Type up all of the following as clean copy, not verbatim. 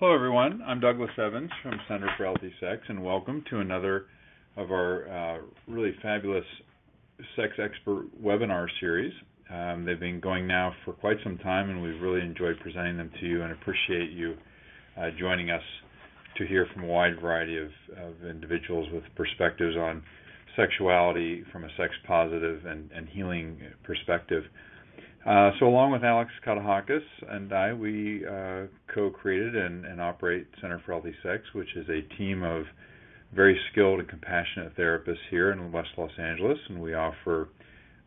Hello, everyone. I'm Douglas Evans from Center for Healthy Sex, and welcome to another of our really fabulous sex expert webinar series. They've been going now for quite some time, and we've really enjoyed presenting them to you and appreciate you joining us to hear from a wide variety of individuals with perspectives on sexuality from a sex-positive and healing perspective. So along with Alex Katahakis and I, we co-created and operate Center for Healthy Sex, which is a team of very skilled and compassionate therapists here in West Los Angeles, and we offer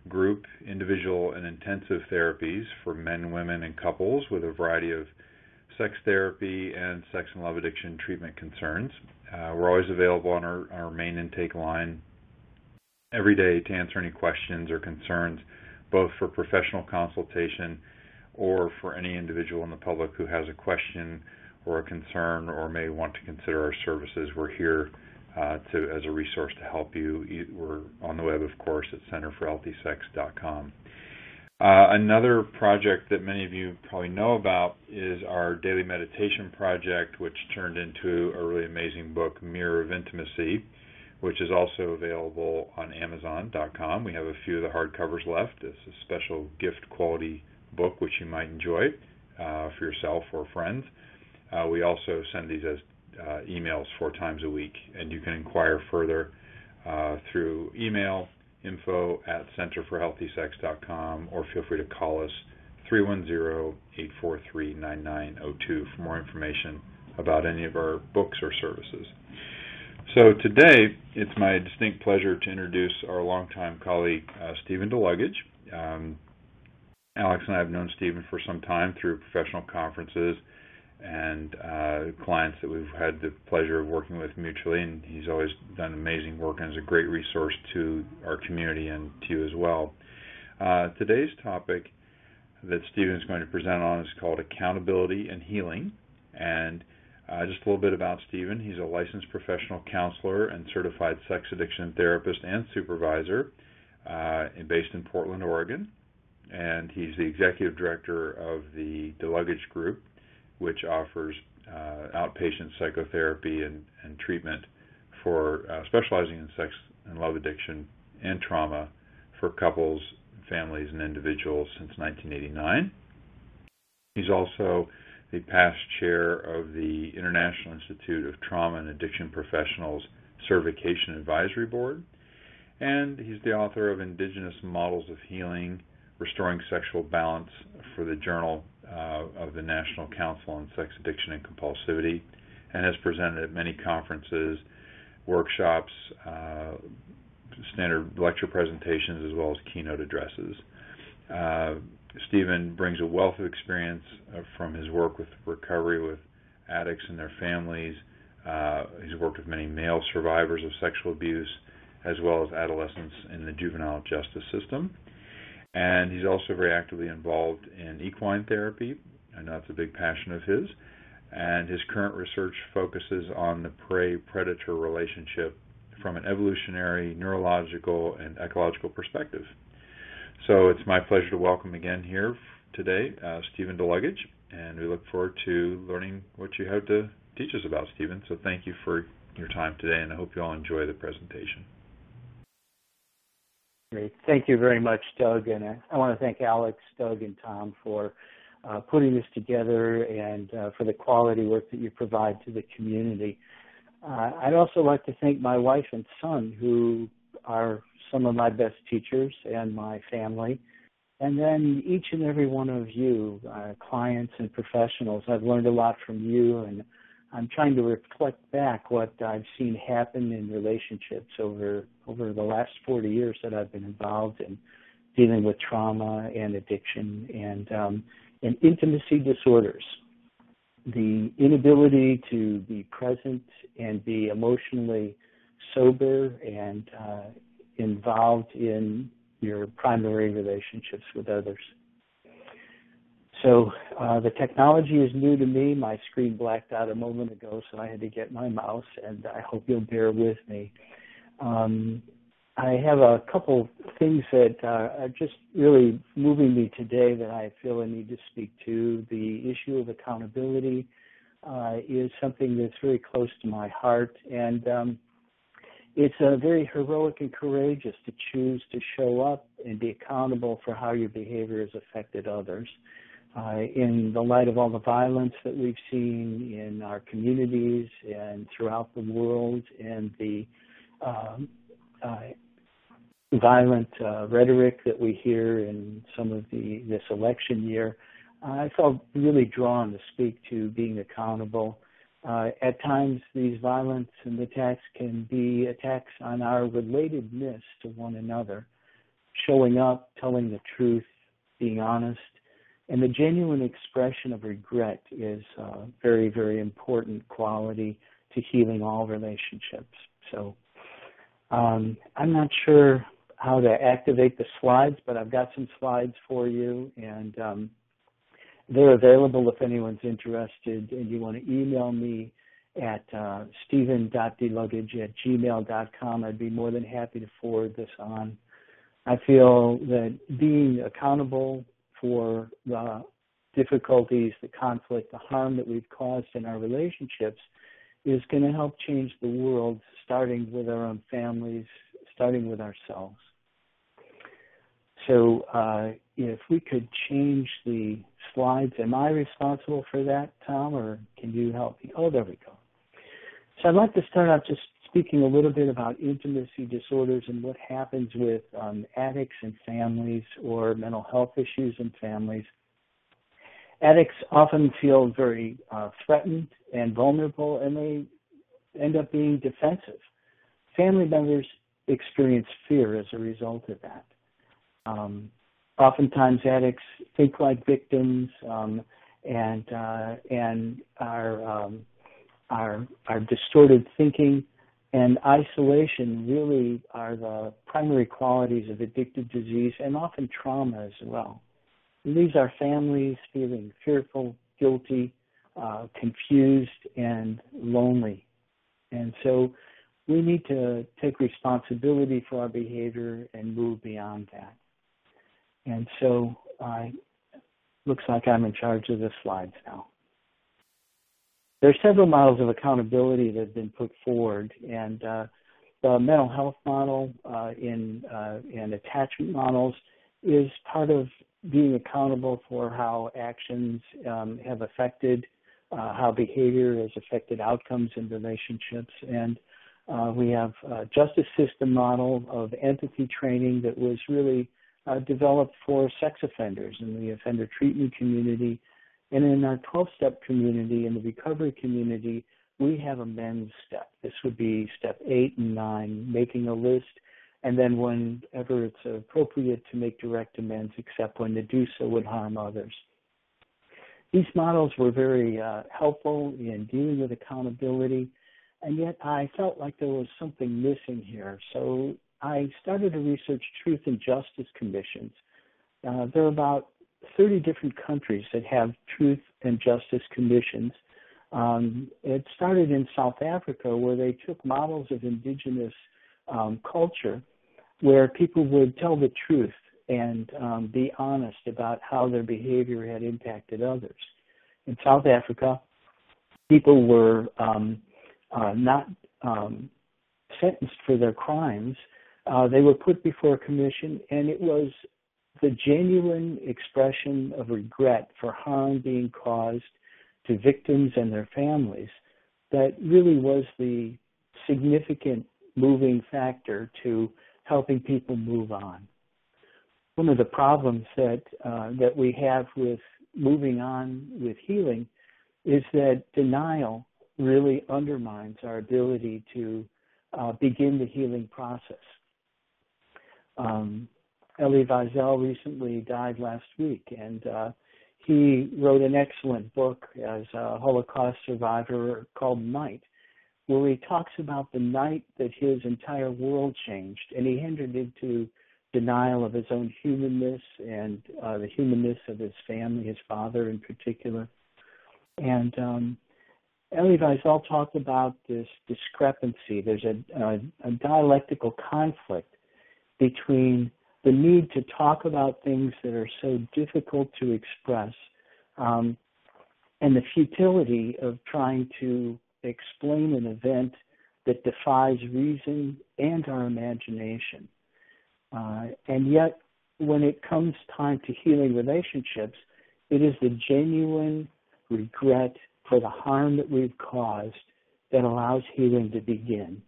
group, individual, and intensive therapies for men, women, and couples with a variety of sex therapy and sex and love addiction treatment concerns. We're always available on our main intake line every day to answer any questions or concerns, both for professional consultation or for any individual in the public who has a question or a concern or may want to consider our services. We're here as a resource to help you. We're on the web, of course, at centerforhealthysex.com. Another project that many of you probably know about is our daily meditation project, which turned into a really amazing book, Mirror of Intimacy, which is also available on Amazon.com. We have a few of the hardcovers left. It's a special gift quality book which you might enjoy for yourself or friends. We also send these as emails 4 times a week, and you can inquire further through email, info@centerforhealthysex.com, or feel free to call us 310-843-9902 for more information about any of our books or services. So today, it's my distinct pleasure to introduce our longtime colleague, Stephen DeLuggage. Alex and I have known Stephen for some time through professional conferences and clients that we've had the pleasure of working with mutually, and he's always done amazing work and is a great resource to our community and to you as well. Today's topic that Stephen is going to present on is called Accountability and Healing, and just a little bit about Stephen. He's a licensed professional counselor and certified sex addiction therapist and supervisor based in Portland, Oregon. And he's the executive director of the DeLuggage Group, which offers outpatient psychotherapy and treatment for specializing in sex and love addiction and trauma for couples, families, and individuals since 1989. He's also the past chair of the International Institute of Trauma and Addiction Professionals Certification Advisory Board, and he's the author of Indigenous Models of Healing, Restoring Sexual Balance for the Journal of the National Council on Sex Addiction and Compulsivity, and has presented at many conferences, workshops, standard lecture presentations, as well as keynote addresses. Stephen brings a wealth of experience from his work with recovery with addicts and their families. He's worked with many male survivors of sexual abuse, as well as adolescents in the juvenile justice system. And he's also very actively involved in equine therapy. I know that's a big passion of his. And his current research focuses on the prey-predator relationship from an evolutionary, neurological, and ecological perspective. So it's my pleasure to welcome again here today Stephen DeLuggage, and we look forward to learning what you have to teach us about, Stephen. So thank you for your time today, and I hope you all enjoy the presentation. Great. Thank you very much, Doug, and I want to thank Alex, Doug, and Tom for putting this together and for the quality work that you provide to the community. I'd also like to thank my wife and son, who are some of my best teachers, and my family, and then each and every one of you, clients and professionals. I've learned a lot from you, and I'm trying to reflect back what I've seen happen in relationships over the last 40 years that I've been involved in dealing with trauma and addiction and intimacy disorders. The inability to be present and be emotionally sober and involved in your primary relationships with others. So the technology is new to me. My screen blacked out a moment ago, so I had to get my mouse, and I hope you'll bear with me. I have a couple things that are just really moving me today that I feel I need to speak to. The issue of accountability, is something that's very close to my heart, and it's very heroic and courageous to choose to show up and be accountable for how your behavior has affected others. In the light of all the violence that we've seen in our communities and throughout the world, and the violent rhetoric that we hear in some of this election year, I felt really drawn to speak to being accountable. At times, these violence and attacks can be attacks on our relatedness to one another, showing up, telling the truth, being honest, and the genuine expression of regret is a very, very important quality to healing all relationships. So I'm not sure how to activate the slides, but I've got some slides for you, and they're available if anyone's interested, and you want to email me at stephen.deluggage@gmail.com. I'd be more than happy to forward this on. I feel that being accountable for the difficulties, the conflict, the harm that we've caused in our relationships is going to help change the world, starting with our own families, starting with ourselves. So if we could change the slides, am I responsible for that, Tom, or can you help me? Oh, there we go. So I'd like to start out just speaking a little bit about intimacy disorders and what happens with addicts and families, or mental health issues in families. Addicts often feel very threatened and vulnerable, and they end up being defensive. Family members experience fear as a result of that. Oftentimes, addicts think like victims and our distorted thinking and isolation really are the primary qualities of addictive disease, and often trauma as well. It leaves our families feeling fearful, guilty, confused, and lonely. And so we need to take responsibility for our behavior and move beyond that. And so looks like I'm in charge of the slides now. There are several models of accountability that have been put forward, and the mental health model and attachment models is part of being accountable for how actions have affected how behavior has affected outcomes in relationships. And we have a justice system model of empathy training that was really developed for sex offenders in the offender treatment community. And in our 12-step community, in the recovery community, we have a men's step. This would be step 8 and 9, making a list, and then whenever it's appropriate to make direct amends, except when to do so would harm others. These models were very helpful in dealing with accountability, and yet I felt like there was something missing here. So I started to research truth and justice commissions. There are about 30 different countries that have truth and justice commissions. It started in South Africa, where they took models of indigenous culture, where people would tell the truth and be honest about how their behavior had impacted others. In South Africa, people were not sentenced for their crimes. They were put before a commission, and it was the genuine expression of regret for harm being caused to victims and their families that really was the significant moving factor to helping people move on. One of the problems that we have with moving on with healing is that denial really undermines our ability to begin the healing process. Elie Wiesel recently died last week, and he wrote an excellent book as a Holocaust survivor called Night, where he talks about the night that his entire world changed, and he entered into denial of his own humanness and the humanness of his family, his father in particular. And Elie Wiesel talked about this discrepancy. There's a dialectical conflict between the need to talk about things that are so difficult to express and the futility of trying to explain an event that defies reason and our imagination. And yet, when it comes time to healing relationships, it is the genuine regret for the harm that we've caused that allows healing to begin.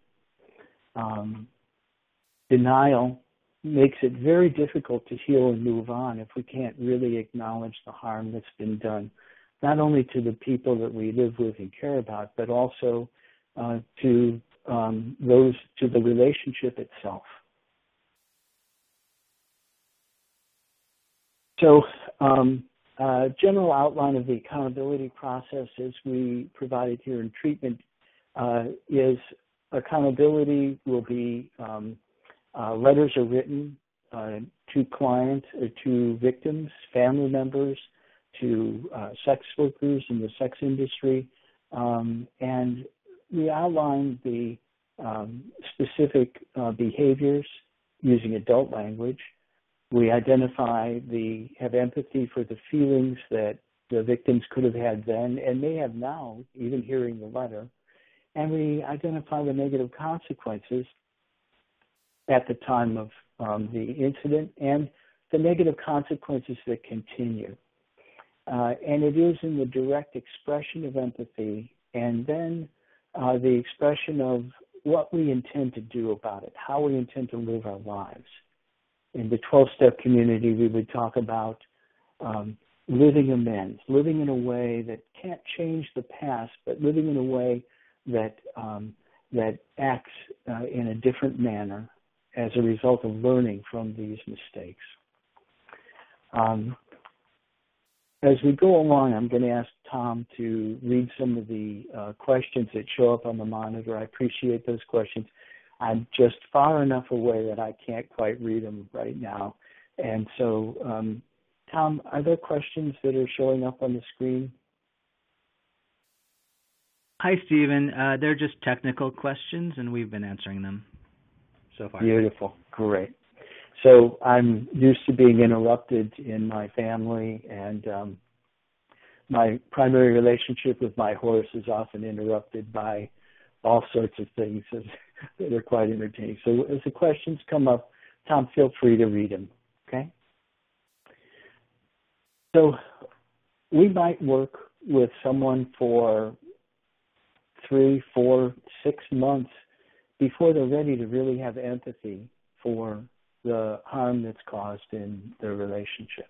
Denial makes it very difficult to heal and move on if we can't really acknowledge the harm that's been done, not only to the people that we live with and care about, but also to the relationship itself. So, general outline of the accountability process as we provided here in treatment is accountability will be letters are written to clients, to victims, family members, to sex workers in the sex industry, and we outline the specific behaviors using adult language. We have empathy for the feelings that the victims could have had then and may have now, even hearing the letter. And we identify the negative consequences at the time of the incident and the negative consequences that continue. And it is in the direct expression of empathy and then the expression of what we intend to do about it, how we intend to live our lives. In the 12-step community, we would talk about living amends, living in a way that can't change the past, but living in a way that acts in a different manner as a result of learning from these mistakes. As we go along, I'm going to ask Tom to read some of the questions that show up on the monitor. I appreciate those questions. I'm just far enough away that I can't quite read them right now. And so, Tom, are there questions that are showing up on the screen? Hi, Stephen. They're just technical questions, and we've been answering them so far. Beautiful. Great. So I'm used to being interrupted in my family, and my primary relationship with my horse is often interrupted by all sorts of things that are quite entertaining. So as the questions come up, Tom, feel free to read them, okay? So we might work with someone for 3, 4, 6 months before they're ready to really have empathy for the harm that's caused in their relationship.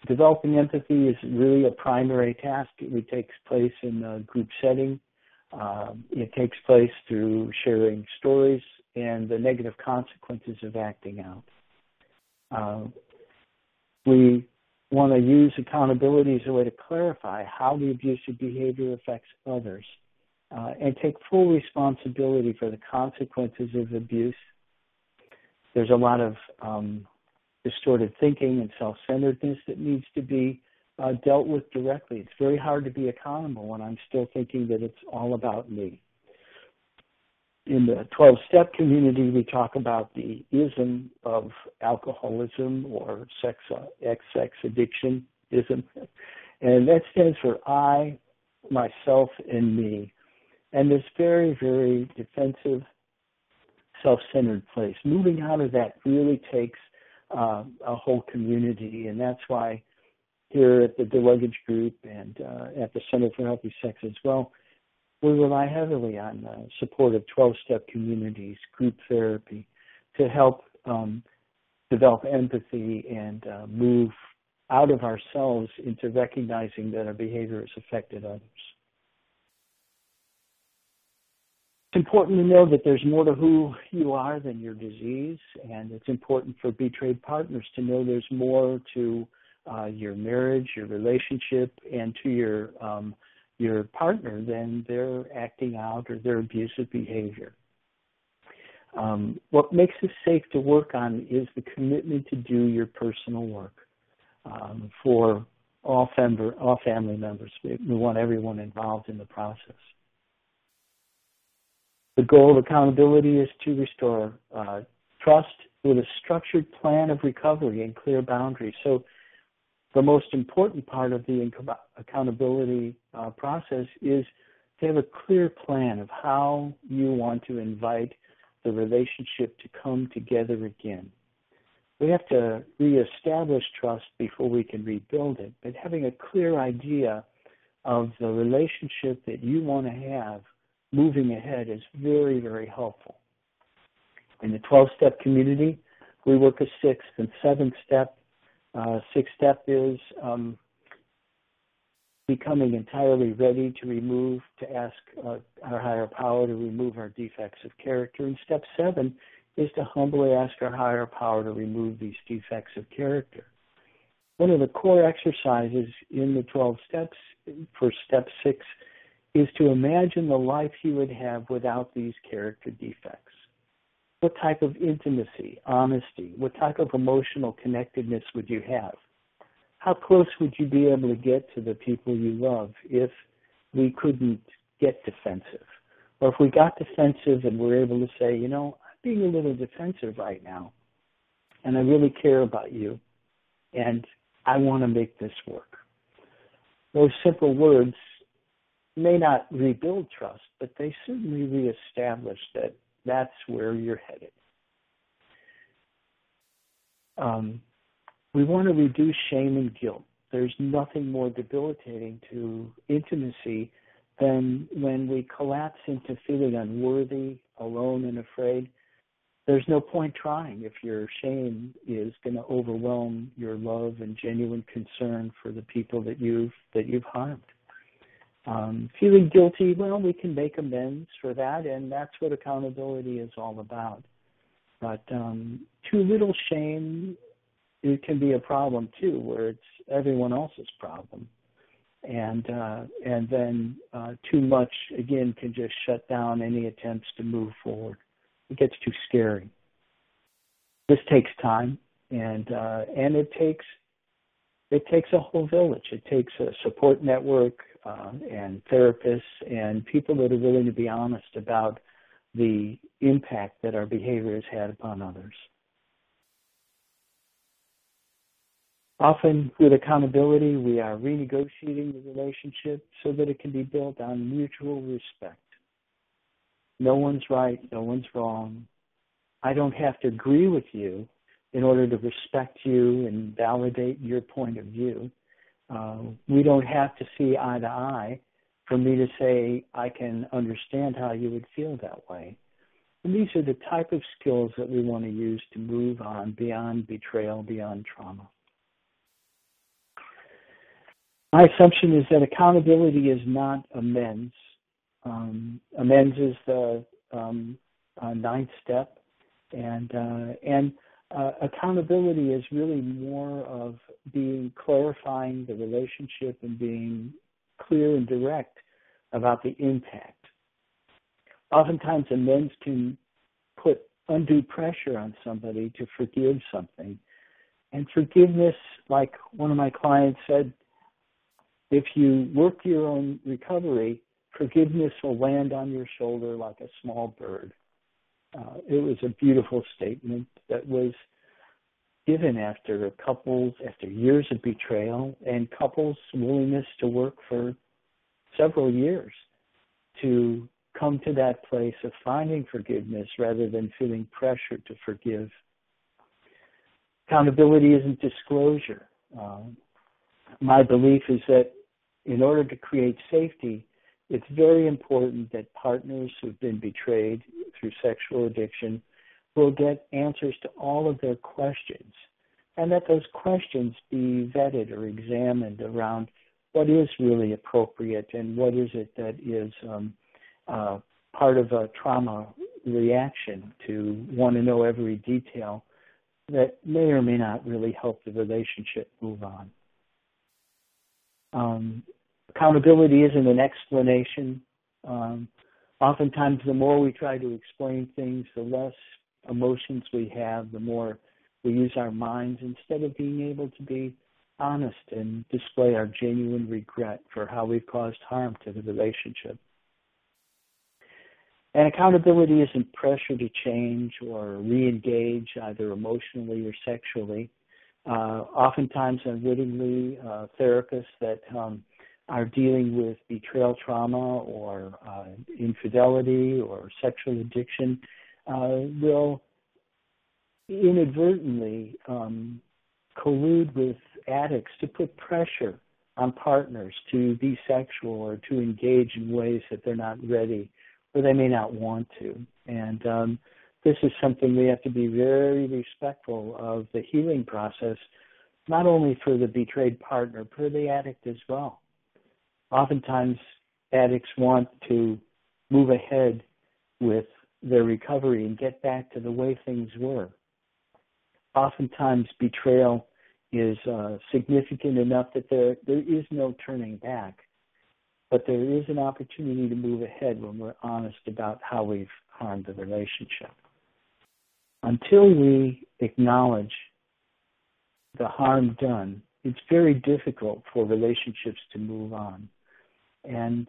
Developing empathy is really a primary task. It takes place in a group setting. It takes place through sharing stories and the negative consequences of acting out. We want to use accountability as a way to clarify how the abusive behavior affects others and take full responsibility for the consequences of abuse. There's a lot of distorted thinking and self-centeredness that needs to be dealt with directly. It's very hard to be accountable when I'm still thinking that it's all about me. In the 12-step community, we talk about the ism of alcoholism or sex addiction ism, and that stands for I, myself, and me. And this very, very defensive, self-centered place. Moving out of that really takes a whole community, and that's why here at the DeLuggage Group and at the Center for Healthy Sex as well, we rely heavily on support of 12-step communities, group therapy, to help develop empathy and move out of ourselves into recognizing that our behavior has affected others. It's important to know that there's more to who you are than your disease, and it's important for betrayed partners to know there's more to your marriage, your relationship, and to your partner than their acting out or their abusive behavior. What makes us safe to work on is the commitment to do your personal work for all family members. We want everyone involved in the process. The goal of accountability is to restore trust with a structured plan of recovery and clear boundaries. So the most important part of the accountability process is to have a clear plan of how you want to invite the relationship to come together again. We have to reestablish trust before we can rebuild it, but having a clear idea of the relationship that you want to have moving ahead is very, very helpful. In the 12-step community, we work a 6th and 7th step. 6th step is becoming entirely ready to ask our higher power to remove our defects of character. And step 7 is to humbly ask our higher power to remove these defects of character. One of the core exercises in the 12 steps for step 6 is to imagine the life you would have without these character defects. What type of intimacy, honesty, what type of emotional connectedness would you have? How close would you be able to get to the people you love if we couldn't get defensive? Or if we got defensive and we're able to say, you know, I'm being a little defensive right now, and I really care about you, and I want to make this work. Those simple words may not rebuild trust, but they certainly reestablish that that's where you're headed. We want to reduce shame and guilt. There's nothing more debilitating to intimacy than when we collapse into feeling unworthy, alone, and afraid. There's no point trying if your shame is going to overwhelm your love and genuine concern for the people that you've harmed. Feeling guilty, well, we can make amends for that, and that's what accountability is all about. But too little shame, it can be a problem too, where it's everyone else's problem, and then too much again can just shut down any attempts to move forward. It gets too scary. This takes time, and it takes a whole village. It takes a support network and therapists and people that are willing to be honest about the impact that our behavior has had upon others. Often with accountability, we are renegotiating the relationship so that it can be built on mutual respect. No one's right, no one's wrong. I don't have to agree with you in order to respect you and validate your point of view. We don't have to see eye to eye for me to say I can understand how you would feel that way. And these are the type of skills that we want to use to move on beyond betrayal, beyond trauma. My assumption is that accountability is not amends. Amends is the 9th step, and accountability is really more of clarifying the relationship and being clear and direct about the impact. Oftentimes, amends can put undue pressure on somebody to forgive something, and forgiveness, like one of my clients said, if you work your own recovery, forgiveness will land on your shoulder like a small bird. It was a beautiful statement that was given after years of betrayal and couples' willingness to work for several years to come to that place of finding forgiveness rather than feeling pressure to forgive. Accountability isn't disclosure. My belief is that in order to create safety, it's very important that partners who've been betrayed through sexual addiction will get answers to all of their questions, and that those questions be vetted or examined around what is really appropriate and what is it that is part of a trauma reaction to want to know every detail that may or may not really help the relationship move on. Accountability isn't an explanation. Oftentimes, the more we try to explain things, the less emotions we have, the more we use our minds instead of being able to be honest and display our genuine regret for how we've caused harm to the relationship. And accountability isn't pressure to change or re-engage either emotionally or sexually. Oftentimes, unwittingly, therapists that are dealing with betrayal trauma or infidelity or sexual addiction will inadvertently collude with addicts to put pressure on partners to be sexual or to engage in ways that they're not ready or they may not want to. And this is something we have to be very respectful of the healing process, not only for the betrayed partner, but for the addict as well. Oftentimes, addicts want to move ahead with their recovery and get back to the way things were. Oftentimes, betrayal is significant enough that there is no turning back, but there is an opportunity to move ahead when we're honest about how we've harmed the relationship. Until we acknowledge the harm done, it's very difficult for relationships to move on. And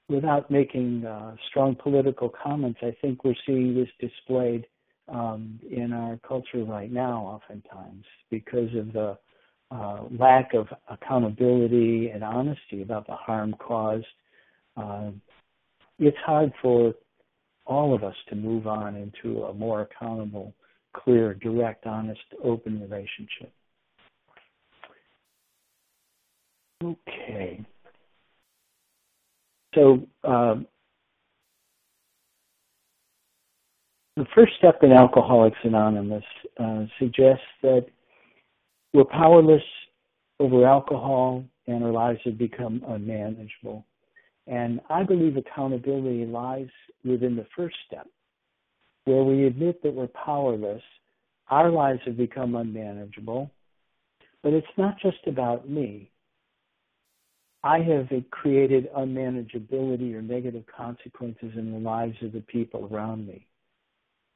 without making strong political comments, I think we're seeing this displayed in our culture right now oftentimes because of the lack of accountability and honesty about the harm caused. It's hard for all of us to move on into a more accountable, clear, direct, honest, open relationship. Okay. So the first step in Alcoholics Anonymous suggests that we're powerless over alcohol and our lives have become unmanageable. And I believe accountability lies within the first step, where we admit that we're powerless, our lives have become unmanageable, but it's not just about me. I have created unmanageability or negative consequences in the lives of the people around me.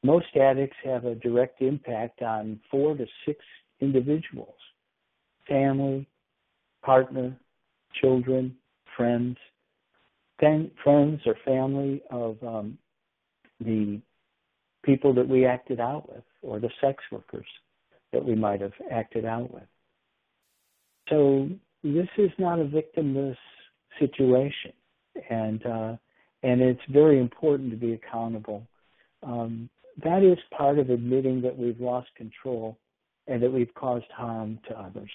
Most addicts have a direct impact on 4 to 6 individuals: family, partner, children, friends or family of the people that we acted out with, or the sex workers that we might have acted out with. So this is not a victimless situation, and it's very important to be accountable. That is part of admitting that we've lost control and that we've caused harm to others.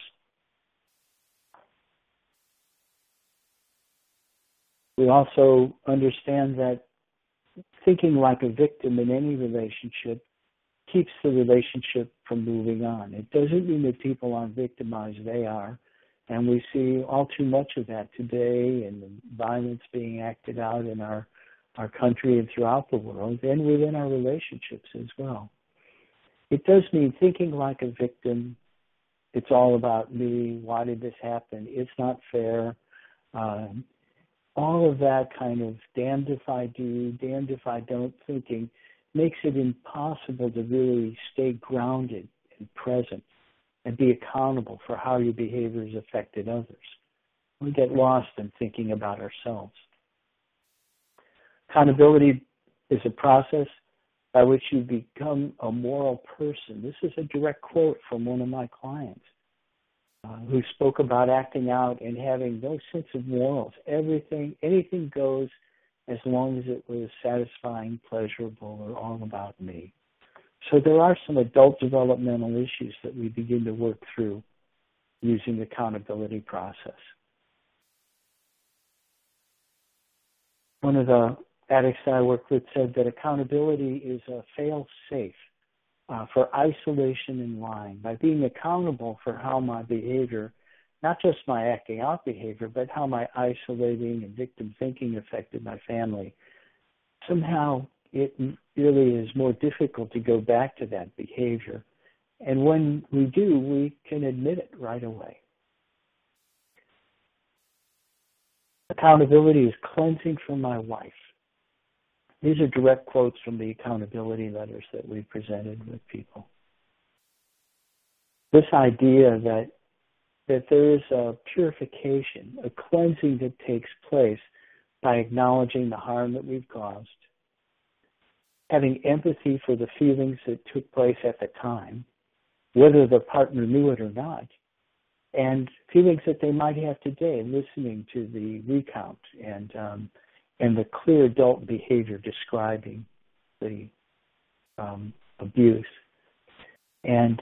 We also understand that thinking like a victim in any relationship keeps the relationship from moving on. It doesn't mean that people aren't victimized, they are. And we see all too much of that today, and the violence being acted out in our country and throughout the world, and within our relationships as well. It does mean thinking like a victim. It's all about me. Why did this happen? It's not fair. All of that kind of damned if I do, damned if I don't thinking makes it impossible to really stay grounded and present and be accountable for how your behavior has affected others. We get lost in thinking about ourselves. Accountability is a process by which you become a moral person. This is a direct quote from one of my clients who spoke about acting out and having no sense of morals. Anything goes as long as it was satisfying, pleasurable, or all about me. So there are some adult developmental issues that we begin to work through using the accountability process. One of the addicts that I worked with said that accountability is a fail-safe for isolation and lying. By being accountable for how my behavior, not just my acting out behavior, but how my isolating and victim thinking affected my family, somehow it really is more difficult to go back to that behavior. And when we do, we can admit it right away. Accountability is cleansing from my life. These are direct quotes from the accountability letters that we presented with people. This idea that there is a purification, a cleansing that takes place by acknowledging the harm that we've caused, having empathy for the feelings that took place at the time, whether the partner knew it or not, and feelings that they might have today, listening to the recount and the clear adult behavior describing the abuse, and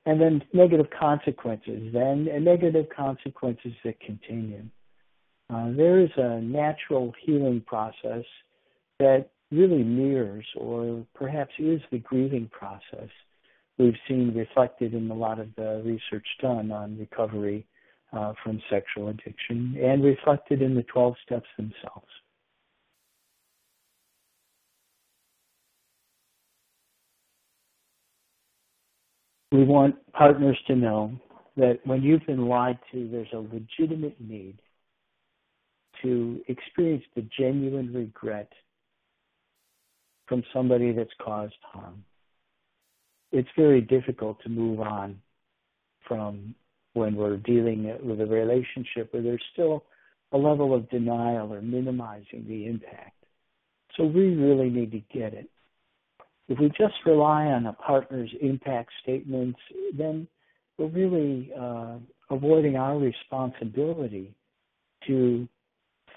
then negative consequences, and negative consequences that continue. There is a natural healing process that really mirrors, or perhaps is, the grieving process we've seen reflected in a lot of the research done on recovery from sexual addiction, and reflected in the 12 steps themselves. We want partners to know that when you've been lied to, there's a legitimate need to experience the genuine regret from somebody that's caused harm. It's very difficult to move on from when we're dealing with a relationship where there's still a level of denial or minimizing the impact. So we really need to get it. If we just rely on a partner's impact statements, then we're really avoiding our responsibility to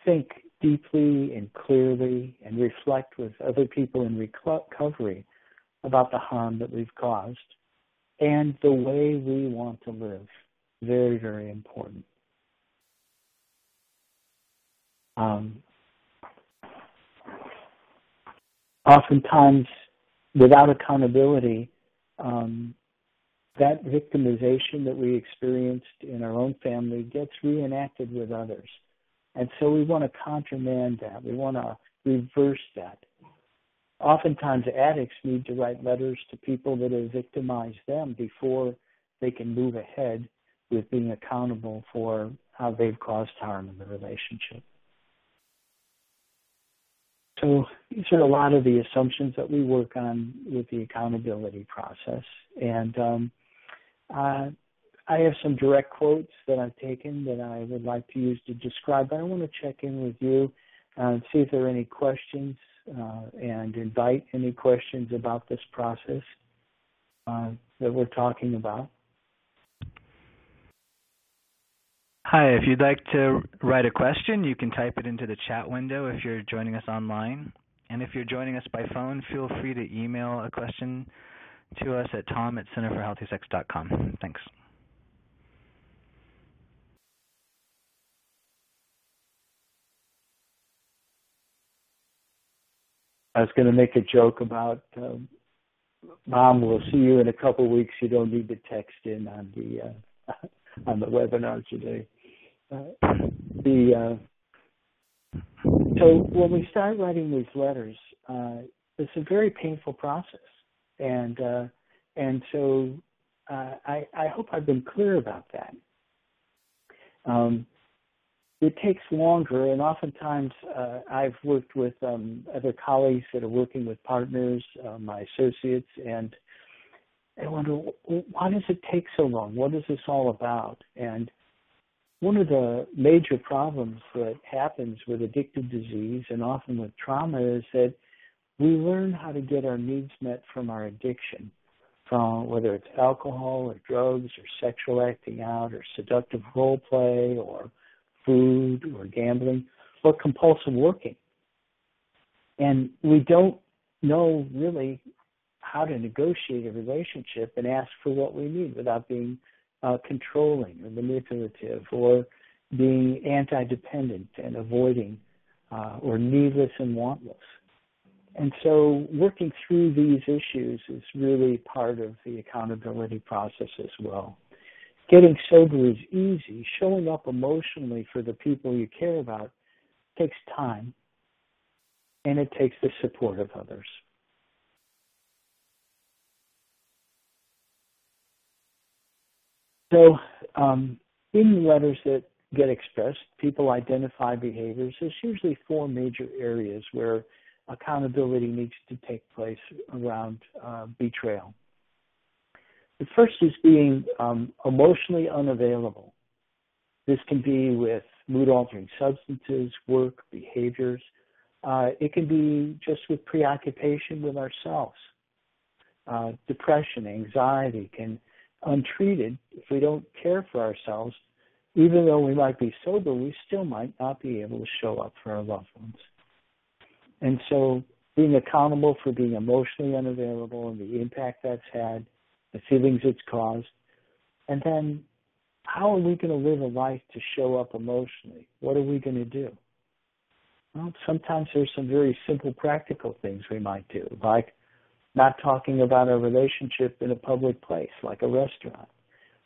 think deeply and clearly and reflect with other people in recovery about the harm that we've caused and the way we want to live. Very, very important. Oftentimes, without accountability, that victimization that we experienced in our own family gets reenacted with others. And so we want to countermand that. We want to reverse that. Oftentimes, addicts need to write letters to people that have victimized them before they can move ahead with being accountable for how they've caused harm in the relationship. So these are a lot of the assumptions that we work on with the accountability process. And I have some direct quotes that I've taken that I would like to use to describe, but I want to check in with you and see if there are any questions and invite any questions about this process that we're talking about. Hi, if you'd like to write a question, you can type it into the chat window if you're joining us online. And if you're joining us by phone, feel free to email a question to us at tom@centerforhealthysex.com. Thanks. I was going to make a joke about, Mom, we'll see you in a couple of weeks. You don't need to text in on the webinar today. So when we start writing these letters, it's a very painful process, and so I hope I've been clear about that. It takes longer, and oftentimes I've worked with other colleagues that are working with partners, my associates, and I wonder, why does it take so long? What is this all about? And one of the major problems that happens with addictive disease and often with trauma is that we learn how to get our needs met from our addiction, from whether it's alcohol or drugs or sexual acting out or seductive role play or food or gambling or compulsive working. And we don't know really how to negotiate a relationship and ask for what we need without being controlling or manipulative or being anti-dependent and avoiding or needless and wantless. And so working through these issues is really part of the accountability process as well. Getting sober is easy. Showing up emotionally for the people you care about takes time, and it takes the support of others. So in the letters that get expressed, people identify behaviors. There's usually four major areas where accountability needs to take place around betrayal. The first is being emotionally unavailable. This can be with mood-altering substances, work, behaviors, It can be just with preoccupation with ourselves. Depression, anxiety can, untreated, if we don't care for ourselves, even though we might be sober, we still might not be able to show up for our loved ones. And so being accountable for being emotionally unavailable and the impact that's had, the feelings it's caused, and then how are we going to live a life to show up emotionally? What are we going to do? Well, sometimes there's some very simple practical things we might do, like not talking about our relationship in a public place, like a restaurant,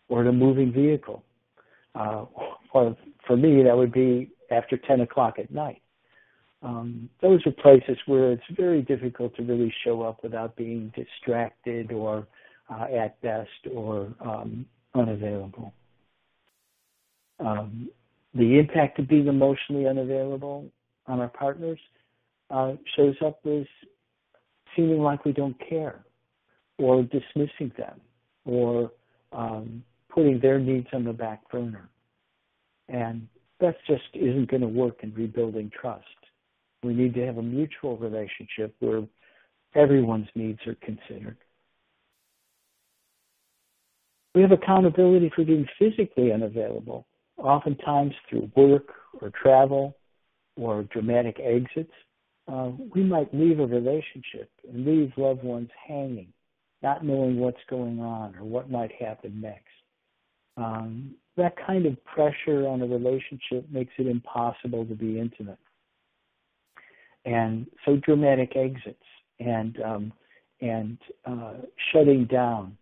or in a moving vehicle. Or for me, that would be after 10 o'clock at night. Those are places where it's very difficult to really show up without being distracted or at best or unavailable. The impact of being emotionally unavailable on our partners shows up as feeling like we don't care, or dismissing them, or putting their needs on the back burner. And that just isn't going to work in rebuilding trust. We need to have a mutual relationship where everyone's needs are considered. We have accountability for being physically unavailable, oftentimes through work or travel or dramatic exits. We might leave a relationship and leave loved ones hanging, not knowing what's going on or what might happen next. That kind of pressure on a relationship makes it impossible to be intimate. And so dramatic exits and shutting down,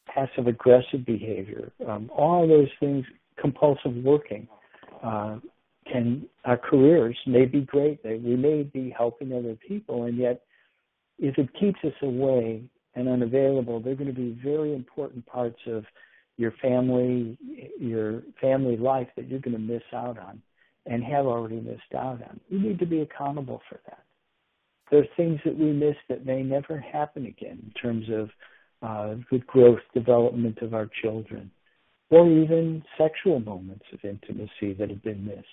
passive-aggressive behavior, all those things, compulsive working, our careers may be great. We may be helping other people, and yet if it keeps us away and unavailable, they're going to be very important parts of your family life that you're going to miss out on and have already missed out on. We need to be accountable for that. There are things that we miss that may never happen again in terms of the growth, development of our children, or even sexual moments of intimacy that have been missed.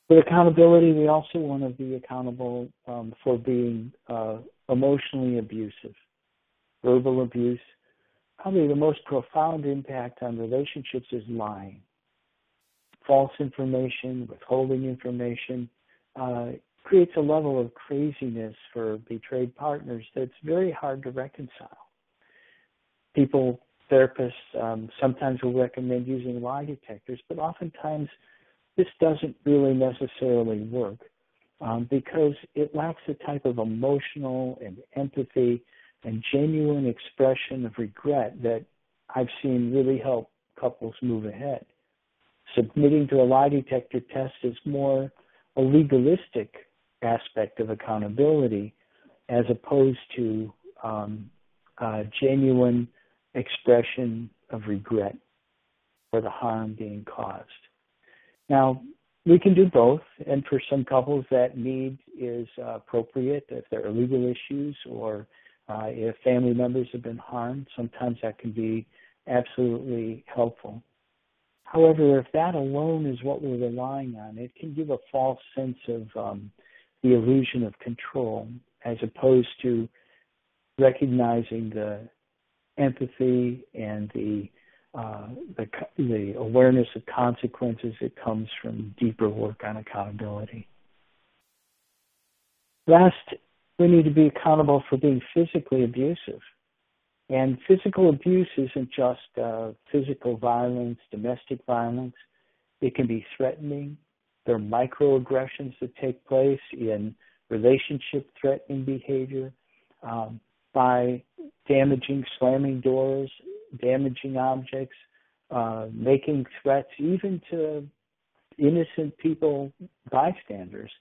With accountability, we also want to be accountable for being emotionally abusive. Verbal abuse, probably the most profound impact on relationships is lying. False information, withholding information, creates a level of craziness for betrayed partners that's very hard to reconcile. People, therapists, sometimes will recommend using lie detectors, but oftentimes this doesn't really necessarily work because it lacks the type of emotional and empathy and genuine expression of regret that I've seen really help couples move ahead. Submitting to a lie detector test is more a legalistic aspect of accountability as opposed to genuine expression of regret for the harm being caused. Now, we can do both, and for some couples that need is appropriate if there are legal issues or if family members have been harmed. Sometimes that can be absolutely helpful. However, if that alone is what we're relying on, it can give a false sense of the illusion of control as opposed to recognizing the empathy and the awareness of consequences that comes from deeper work on accountability. Last, we need to be accountable for being physically abusive. And physical abuse isn't just physical violence, domestic violence. It can be threatening. There are microaggressions that take place in relationship-threatening behavior by damaging, slamming doors, damaging objects, making threats even to innocent people, bystanders.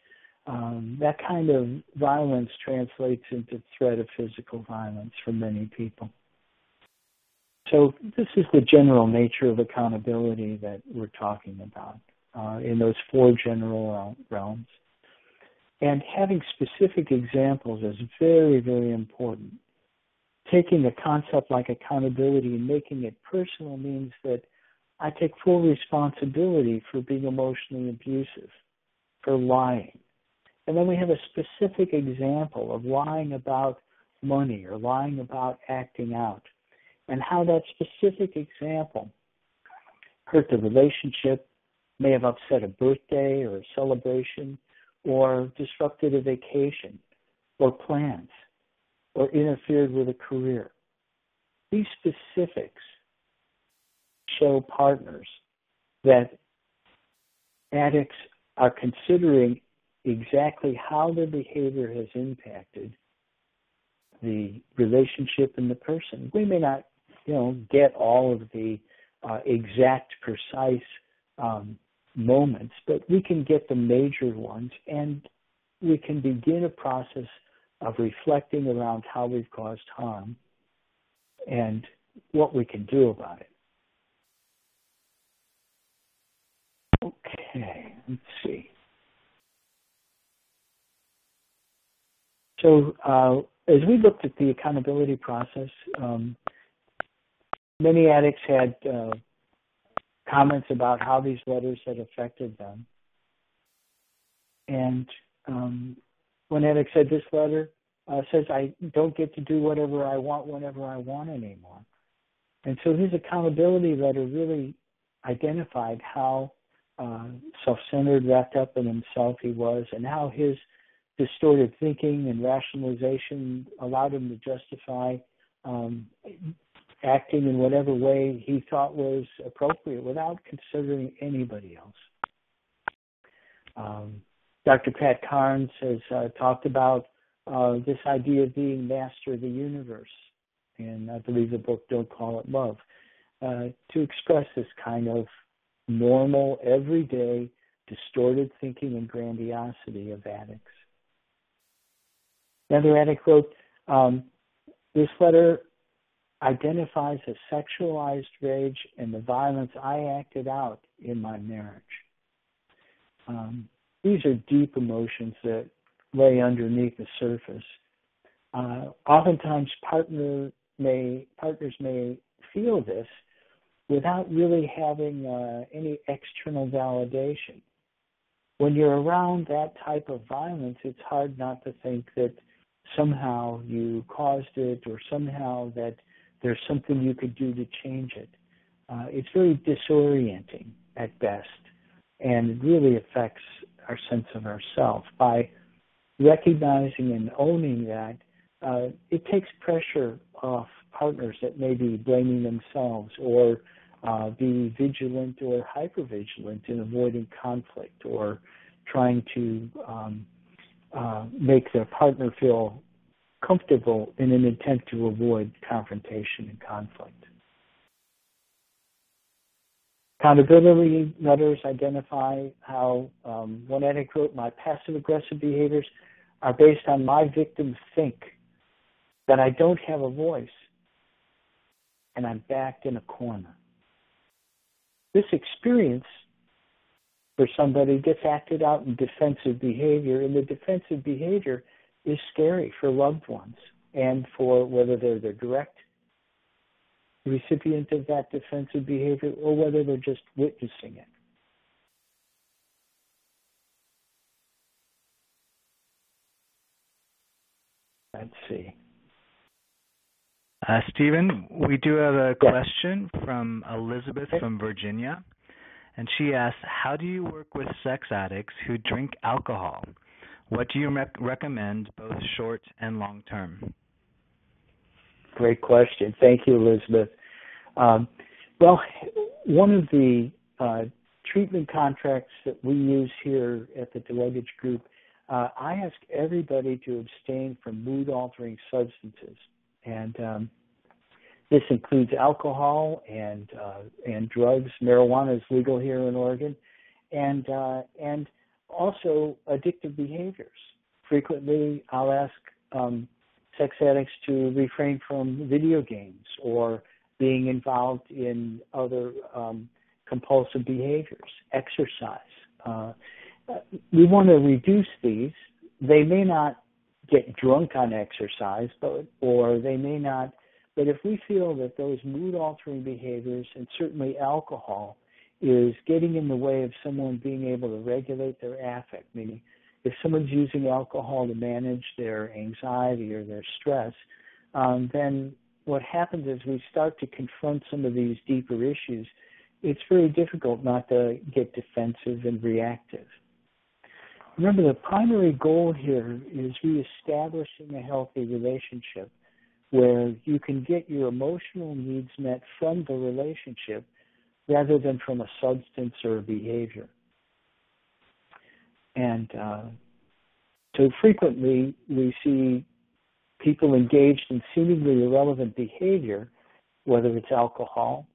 That kind of violence translates into threat of physical violence for many people. So this is the general nature of accountability that we're talking about in those four general realms. And having specific examples is very, very important. Taking a concept like accountability and making it personal means that I take full responsibility for being emotionally abusive, for lying. And then we have a specific example of lying about money or lying about acting out, and how that specific example hurt the relationship, may have upset a birthday or a celebration, or disrupted a vacation or plans, or interfered with a career. These specifics show partners that addicts are considering exactly how their behavior has impacted the relationship and the person. We may not, get all of the exact, precise moments, but we can get the major ones, and we can begin a process of reflecting around how we've caused harm and what we can do about it. Okay, let's see. So as we looked at the accountability process, many addicts had comments about how these letters had affected them. And one addict said, this letter says I don't get to do whatever I want whenever I want anymore. And so his accountability letter really identified how self-centered, wrapped up in himself he was, and how his distorted thinking and rationalization allowed him to justify acting in whatever way he thought was appropriate without considering anybody else. Dr. Pat Carnes has talked about this idea of being master of the universe, and I believe the book Don't Call It Love, to express this kind of normal, everyday, distorted thinking and grandiosity of addicts. Another addict wrote, this letter identifies a sexualized rage and the violence I acted out in my marriage. These are deep emotions that lay underneath the surface. Oftentimes partners may feel this without really having any external validation. When you're around that type of violence, it's hard not to think that somehow you caused it, or somehow that there's something you could do to change it. It's very disorienting at best, and it really affects our sense of ourself. By recognizing and owning that, it takes pressure off partners that may be blaming themselves or be vigilant or hypervigilant in avoiding conflict, or trying to make their partner feel comfortable in an attempt to avoid confrontation and conflict. Accountability letters identify how one addict wrote, my passive-aggressive behaviors are based on my victims think that I don't have a voice and I'm backed in a corner. This experience for somebody gets acted out in defensive behavior, and the defensive behavior is scary for loved ones and for whether they're the direct recipient of that defensive behavior or whether they're just witnessing it. Let's see. Stephen, we do have a question from Elizabeth from Virginia, and she asks, how do you work with sex addicts who drink alcohol? What do you recommend, both short and long term? Great question. Thank you, Elizabeth. Well, one of the treatment contracts that we use here at the Delegate Group, I ask everybody to abstain from mood-altering substances. And this includes alcohol and drugs. Marijuana is legal here in Oregon, and also addictive behaviors. Frequently, I'll ask sex addicts to refrain from video games or being involved in other compulsive behaviors, exercise. We want to reduce these. They may not get drunk on exercise, or they may not But if we feel that those mood-altering behaviors, and certainly alcohol, is getting in the way of someone being able to regulate their affect, meaning if someone's using alcohol to manage their anxiety or their stress, then what happens is we start to confront some of these deeper issues. It's very difficult not to get defensive and reactive. Remember, the primary goal here is reestablishing a healthy relationship where you can get your emotional needs met from the relationship rather than from a substance or a behavior. And so frequently we see people engaged in seemingly irrelevant behavior, whether it's alcohol,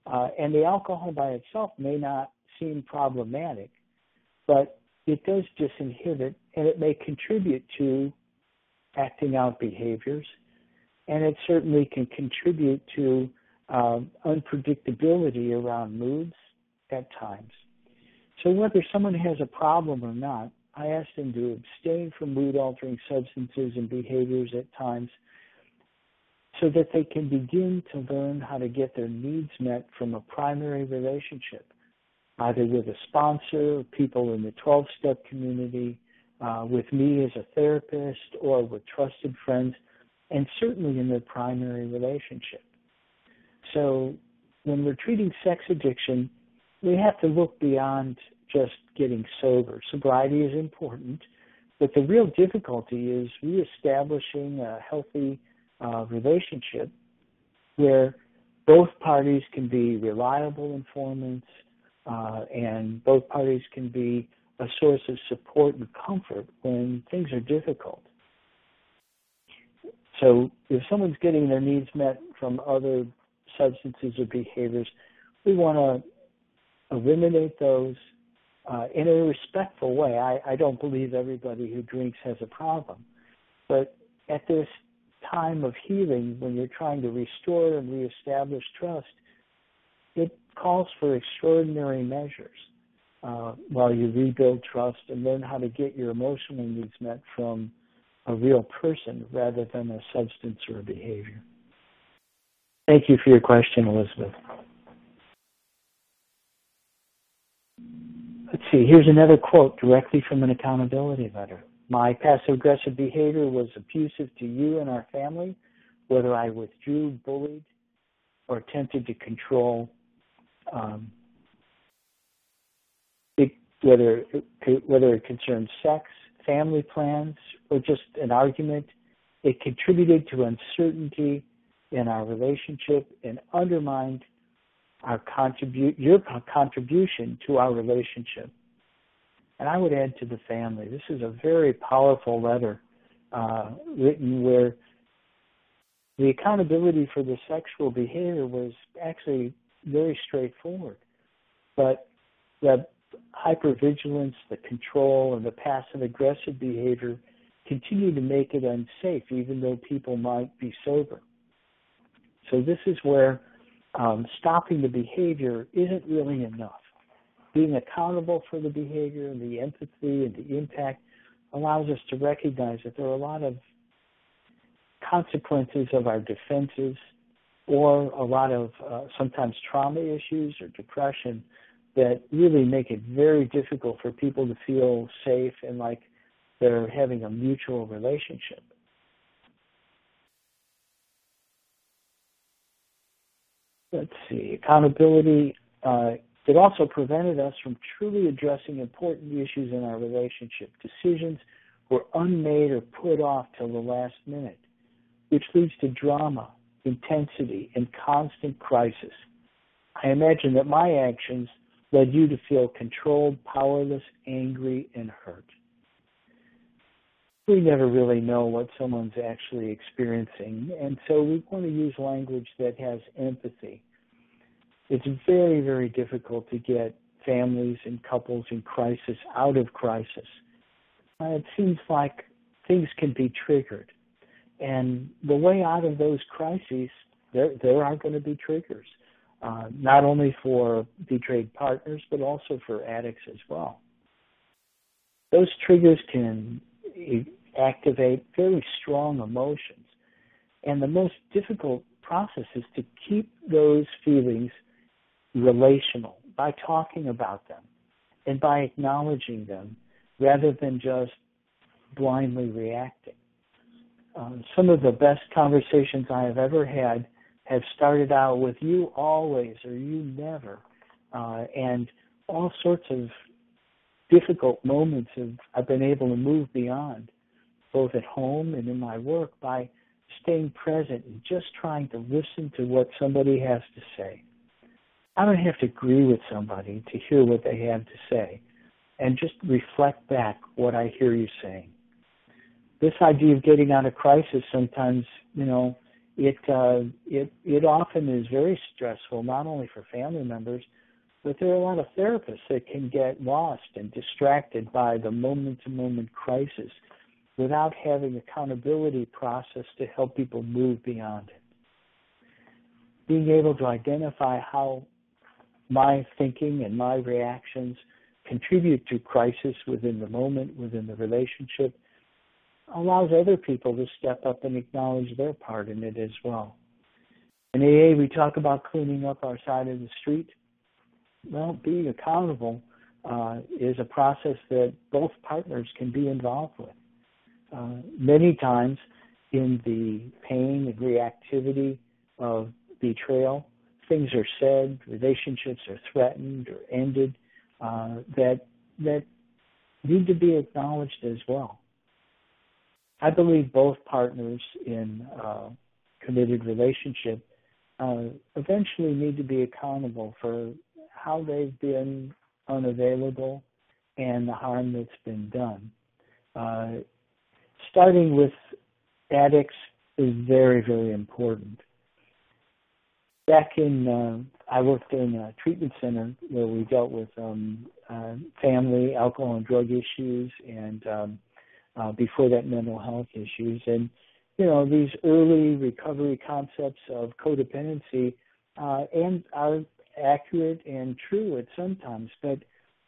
and the alcohol by itself may not seem problematic, but it does disinhibit, and it may contribute to acting out behaviors, and it certainly can contribute to unpredictability around moods at times. So whether someone has a problem or not, I ask them to abstain from mood-altering substances and behaviors at times so that they can begin to learn how to get their needs met from a primary relationship, either with a sponsor, people in the 12-step community, with me as a therapist, or with trusted friends, and certainly in their primary relationship. So when we're treating sex addiction, we have to look beyond just getting sober. Sobriety is important, but the real difficulty is reestablishing a healthy relationship where both parties can be reliable informants and both parties can be a source of support and comfort when things are difficult. So if someone's getting their needs met from other substances or behaviors, we want to eliminate those in a respectful way. I don't believe everybody who drinks has a problem. But at this time of healing, when you're trying to restore and reestablish trust, it calls for extraordinary measures while you rebuild trust and learn how to get your emotional needs met from a real person rather than a substance or a behavior. Thank you for your question, Elizabeth. Let's see, here's another quote directly from an accountability letter. My passive-aggressive behavior was abusive to you and our family, whether I withdrew, bullied, or attempted to control, whether it concerns sex, family plans, or just an argument. It contributed to uncertainty in our relationship and undermined your contribution to our relationship. And I would add to the family. This is a very powerful letter written where the accountability for the sexual behavior was actually very straightforward. But the hypervigilance, the control, and the passive-aggressive behavior continue to make it unsafe, even though people might be sober. So this is where stopping the behavior isn't really enough. Being accountable for the behavior and the empathy and the impact allows us to recognize that there are a lot of consequences of our defenses or a lot of sometimes trauma issues or depression that really make it very difficult for people to feel safe and like they're having a mutual relationship. Let's see, accountability, it also prevented us from truly addressing important issues in our relationship. Decisions were unmade or put off till the last minute, which leads to drama, intensity, and constant crisis. I imagine that my actions led you to feel controlled, powerless, angry, and hurt. We never really know what someone's actually experiencing, and so we want to use language that has empathy. It's very, very difficult to get families and couples in crisis out of crisis. It seems like things can be triggered. And the way out of those crises, there are going to be triggers, not only for betrayed partners, but also for addicts as well. Those triggers can activate very strong emotions. And the most difficult process is to keep those feelings relational by talking about them and by acknowledging them rather than just blindly reacting. Some of the best conversations I have ever had have started out with "you always" or "you never," and all sorts of difficult moments I've been able to move beyond, both at home and in my work, by staying present and just trying to listen to what somebody has to say. I don't have to agree with somebody to hear what they have to say, and just reflect back what I hear you saying. This idea of getting out of crisis sometimes, it often is very stressful, not only for family members, but there are a lot of therapists that can get lost and distracted by the moment-to-moment crisis without having accountability process to help people move beyond it. Being able to identify how my thinking and my reactions contribute to crisis within the moment, within the relationship, allows other people to step up and acknowledge their part in it as well. In AA, we talk about cleaning up our side of the street. Well, being accountable is a process that both partners can be involved with. Many times in the pain and reactivity of betrayal, things are said, relationships are threatened or ended that need to be acknowledged as well. I believe both partners in a committed relationship eventually need to be accountable for how they've been unavailable and the harm that's been done. Starting with addicts is very, very important. Back in, I worked in a treatment center where we dealt with family, alcohol and drug issues, and before that, mental health issues. And, these early recovery concepts of codependency and are accurate and true at some times, but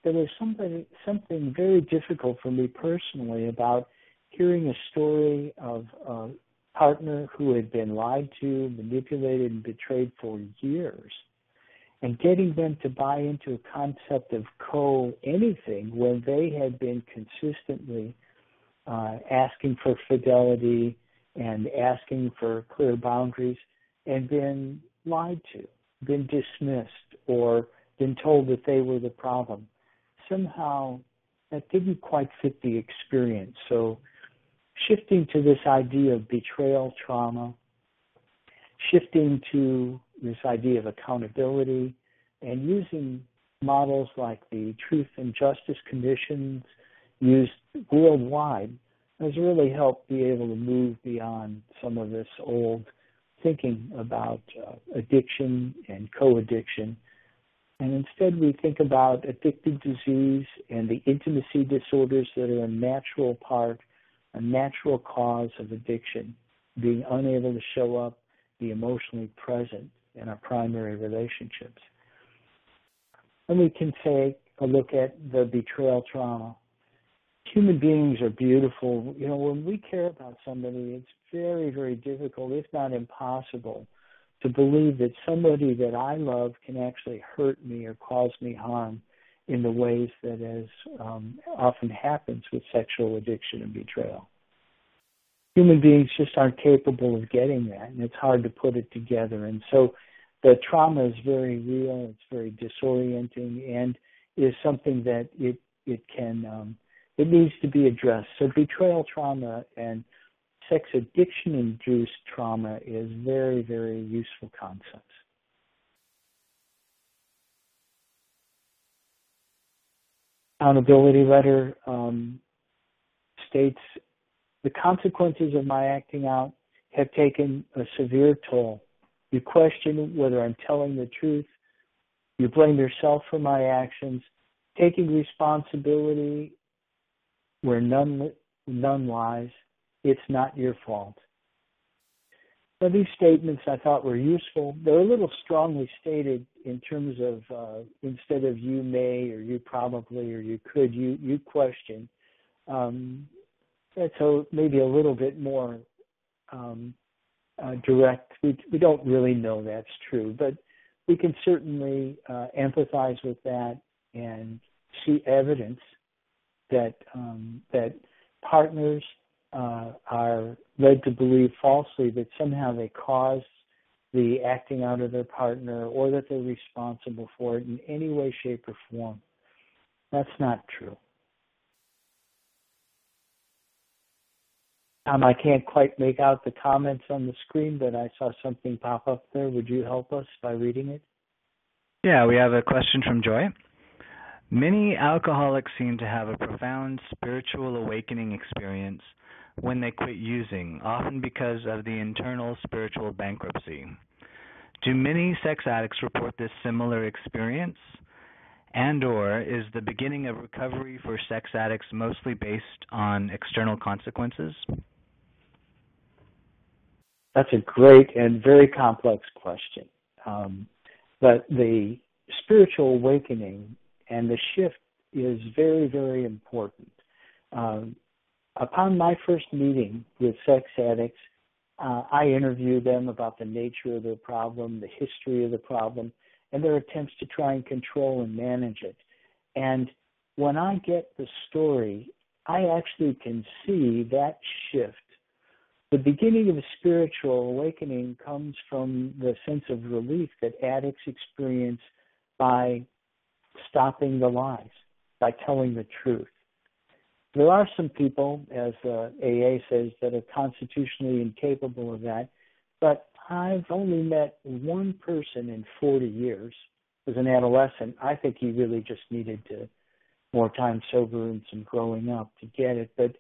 there was something very difficult for me personally about hearing a story of a partner who had been lied to, manipulated, and betrayed for years, and getting them to buy into a concept of anything when they had been consistently asking for fidelity and asking for clear boundaries and been lied to, been dismissed, or been told that they were the problem. Somehow that didn't quite fit the experience. So shifting to this idea of betrayal trauma, shifting to this idea of accountability, and using models like the Truth and Justice Commissions used worldwide has really helped be able to move beyond some of this old thinking about addiction and co-addiction. And instead we think about addictive disease and the intimacy disorders that are a natural cause of addiction, being unable to show up, be emotionally present in our primary relationships. And we can take a look at the betrayal trauma. Human beings are beautiful. When we care about somebody, it's very, very difficult, if not impossible, to believe that somebody that I love can actually hurt me or cause me harm in the ways that often happens with sexual addiction and betrayal. Human beings just aren't capable of getting that, and it's hard to put it together. And so the trauma is very real, it's very disorienting, and is something that it needs to be addressed. So betrayal trauma and sex addiction-induced trauma is very, very useful concepts. Accountability letter states, the consequences of my acting out have taken a severe toll. You question whether I'm telling the truth. You blame yourself for my actions. Taking responsibility where none lies. It's not your fault. Now, these statements I thought were useful. They're a little strongly stated in terms of instead of you may or you probably or you could, you question. So maybe a little bit more direct We don't really know that's true, but we can certainly empathize with that and see evidence that that partners are led to believe falsely that somehow they caused the acting out of their partner or that they're responsible for it in any way, shape, or form. That's not true. I can't quite make out the comments on the screen, but I saw something pop up there. Would you help us by reading it? Yeah, we have a question from Joy. Many alcoholics seem to have a profound spiritual awakening experience when they quit using, often because of the internal spiritual bankruptcy. Do many sex addicts report this similar experience? And/or is the beginning of recovery for sex addicts mostly based on external consequences? That's a great and very complex question. But the spiritual awakening and the shift is very, very important. Upon my first meeting with sex addicts, I interviewed them about the nature of their problem, the history of the problem, and their attempts to try and control and manage it. And when I get the story, I actually can see that shift. The beginning of a spiritual awakening comes from the sense of relief that addicts experience by stopping the lies, by telling the truth. There are some people, as AA says, that are constitutionally incapable of that, but I've only met one person in 40 years. As an adolescent, I think he really just needed more time sober and some growing up to get it. But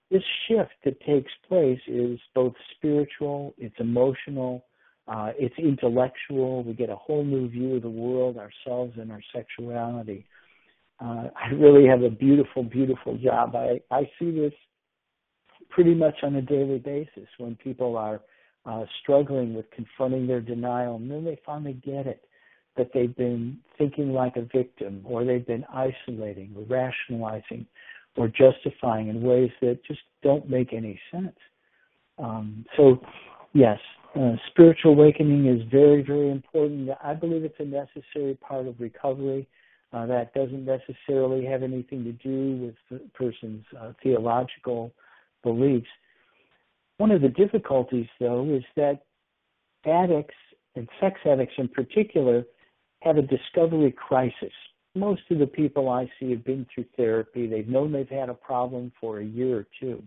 this shift that takes place is both spiritual, it's emotional, it's intellectual. We get a whole new view of the world, ourselves, and our sexuality. I really have a beautiful, beautiful job. I see this pretty much on a daily basis when people are struggling with confronting their denial, and then they finally get it, that they've been thinking like a victim, or they've been isolating or rationalizing or justifying in ways that just don't make any sense. So, yes, spiritual awakening is very, very important. I believe it's a necessary part of recovery. That doesn't necessarily have anything to do with the person's theological beliefs. One of the difficulties, though, is that addicts, and sex addicts in particular, have a discovery crisis. Most of the people I see have been through therapy. They've known they've had a problem for a year or two.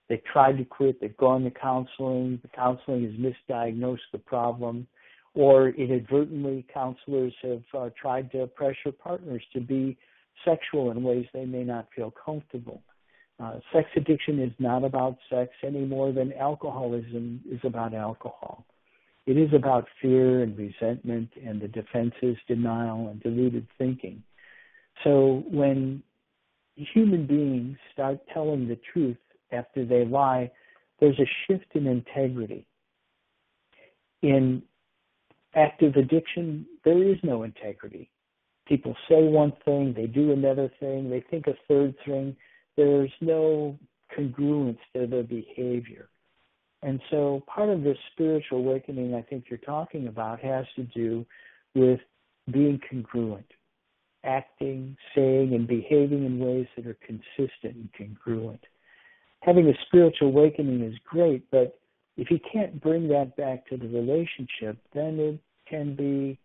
They've tried to quit. They've gone to counseling. The counseling has misdiagnosed the problem. Or inadvertently, counselors have tried to pressure partners to be sexual in ways they may not feel comfortable. Sex addiction is not about sex any more than alcoholism is about alcohol. It is about fear and resentment and the defenses, denial, and deluded thinking. So when human beings start telling the truth after they lie, there's a shift in integrity. In active addiction, there is no integrity. People say one thing, they do another thing, they think a third thing. There's no congruence to their behavior. And so part of this spiritual awakening I think you're talking about has to do with being congruent, acting, saying, and behaving in ways that are consistent and congruent. Having a spiritual awakening is great, but if you can't bring that back to the relationship, then it can be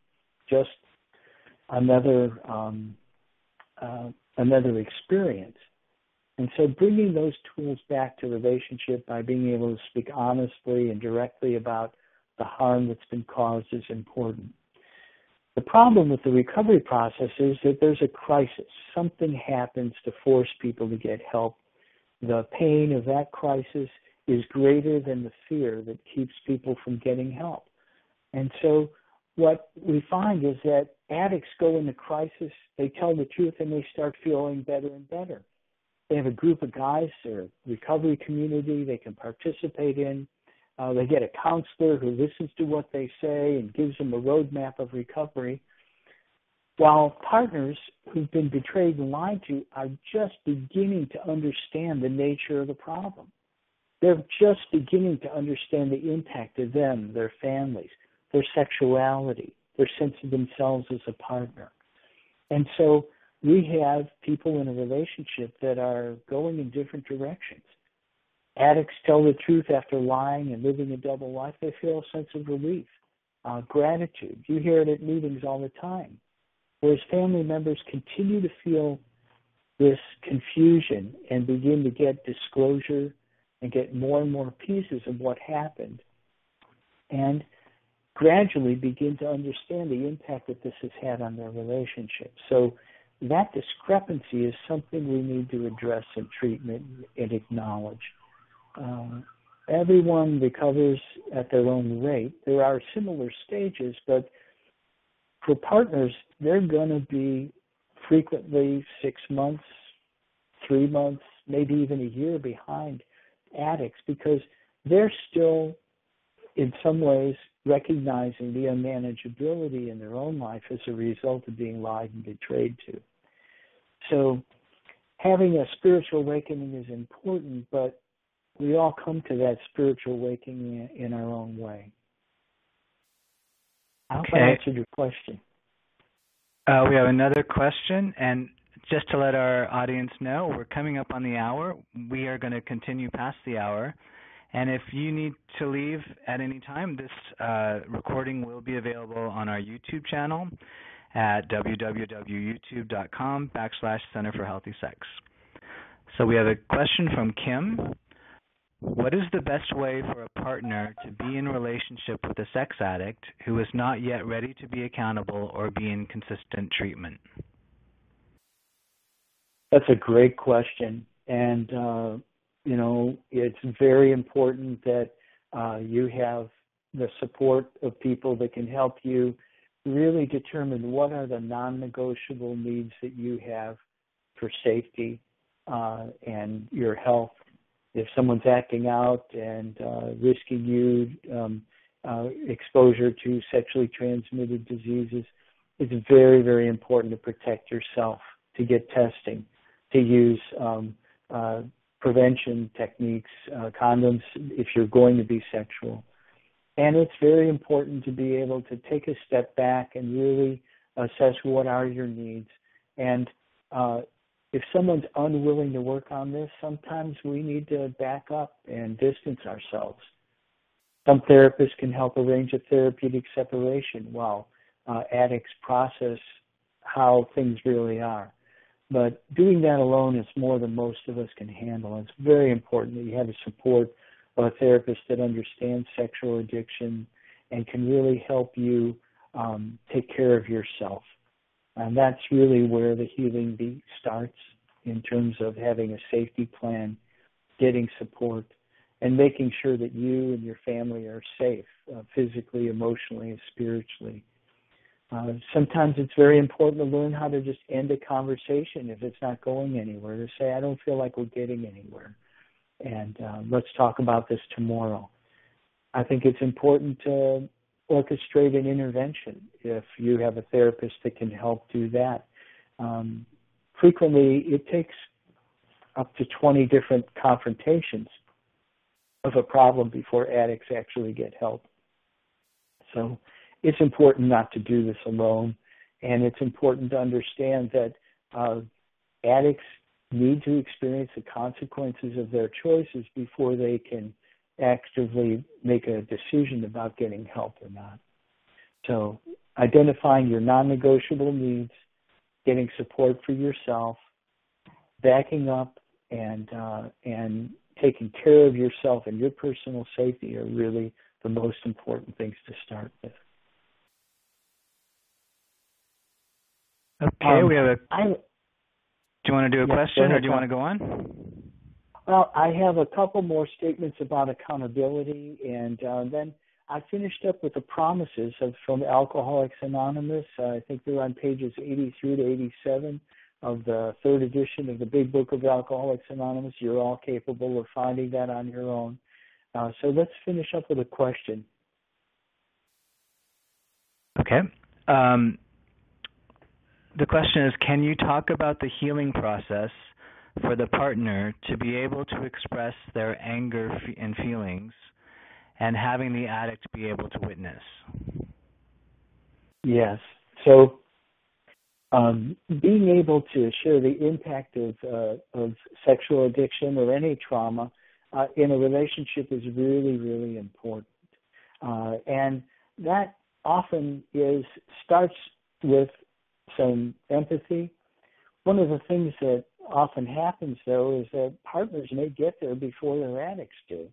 just another experience. And so bringing those tools back to relationship by being able to speak honestly and directly about the harm that's been caused is important. The problem with the recovery process is that there's a crisis. Something happens to force people to get help. The pain of that crisis is greater than the fear that keeps people from getting help. And so what we find is that addicts go into crisis, they tell the truth, and they start feeling better and better. They have a group of guys, their recovery community they can participate in. They get a counselor who listens to what they say and gives them a roadmap of recovery, while partners who've been betrayed and lied to are just beginning to understand the nature of the problem. They're just beginning to understand the impact of them, their families, their sexuality, their sense of themselves as a partner. And so we have people in a relationship that are going in different directions. Addicts tell the truth after lying and living a double life. They feel a sense of relief, gratitude. You hear it at meetings all the time. Whereas family members continue to feel this confusion and begin to get disclosure and get more and more pieces of what happened, and gradually begin to understand the impact that this has had on their relationship. So that discrepancy is something we need to address in treatment and acknowledge. Everyone recovers at their own rate. There are similar stages, but for partners, they're going to be frequently 6 months, 3 months, maybe even a year behind addicts, because they're still, in some ways, recognizing the unmanageability in their own life as a result of being lied and betrayed to. So having a spiritual awakening is important, but we all come to that spiritual awakening in our own way. I hope I answered your question. We have another question, and just to let our audience know, we're coming up on the hour. We are going to continue past the hour. And if you need to leave at any time, this recording will be available on our YouTube channel at www.youtube.com/Center for Healthy Sex. So we have a question from Kim. What is the best way for a partner to be in relationship with a sex addict who is not yet ready to be accountable or be in consistent treatment? That's a great question. And, it's very important that you have the support of people that can help you really determine what are the non-negotiable needs that you have for safety and your health. If someone's acting out and risking you exposure to sexually transmitted diseases, it's very, very important to protect yourself, to get testing, to use prevention techniques, condoms if you're going to be sexual. And it's very important to be able to take a step back and really assess what are your needs. And if someone's unwilling to work on this, sometimes we need to back up and distance ourselves. Some therapists can help arrange a therapeutic separation while addicts process how things really are. But doing that alone is more than most of us can handle. It's very important that you have the support of a therapist that understands sexual addiction and can really help you take care of yourself. And that's really where the healing starts, in terms of having a safety plan, getting support, and making sure that you and your family are safe, physically, emotionally, and spiritually. Sometimes it's very important to learn how to just end a conversation if it's not going anywhere, to say, I don't feel like we're getting anywhere, and let's talk about this tomorrow. I think it's important to orchestrate an intervention if you have a therapist that can help do that. Frequently, it takes up to 20 different confrontations of a problem before addicts actually get help. So it's important not to do this alone, and it's important to understand that addicts need to experience the consequences of their choices before they can actively make a decision about getting help or not. So identifying your non-negotiable needs, getting support for yourself, backing up, and taking care of yourself and your personal safety are really the most important things to start with. Okay, we have do you want to do a question, or do you want to go on? Well, I have a couple more statements about accountability, and then I finished up with the promises from Alcoholics Anonymous. I think they're on pages 83 to 87 of the third edition of the Big Book of Alcoholics Anonymous. You're all capable of finding that on your own. So let's finish up with a question. Okay. The question is, can you talk about the healing process for the partner to be able to express their anger and feelings, and having the addict be able to witness? Yes. So being able to share the impact of sexual addiction or any trauma in a relationship is really, really important. And that often starts with some empathy. One of the things that often happens, though, is that partners may get there before their addicts do.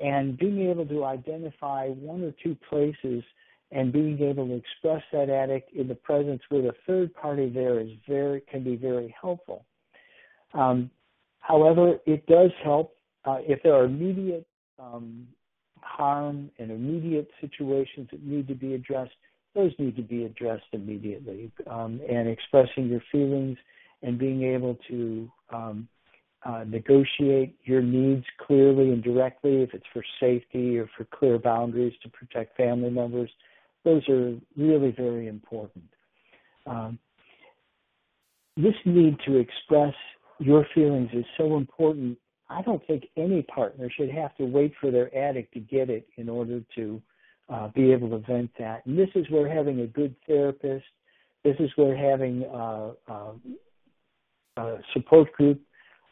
And being able to identify one or two places and being able to express that addict in the presence with a third party there can be very helpful. However, it does help if there are immediate harm and immediate situations that need to be addressed. Those need to be addressed immediately, and expressing your feelings and being able to negotiate your needs clearly and directly, if it's for safety or for clear boundaries to protect family members. Those are really very important. This need to express your feelings is so important. I don't think any partner should have to wait for their addict to get it in order to be able to vent that. And this is where having a good therapist, this is where having a support group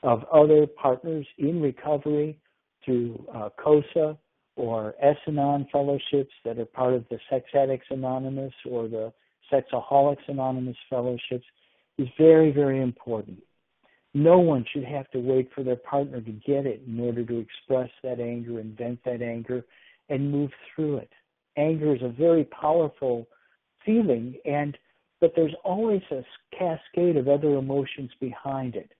of other partners in recovery through COSA or S-Anon fellowships that are part of the Sex Addicts Anonymous or the Sexaholics Anonymous fellowships is very, very important. No one should have to wait for their partner to get it in order to express that anger and vent that anger and move through it. Anger is a very powerful feeling, but there's always a cascade of other emotions behind it.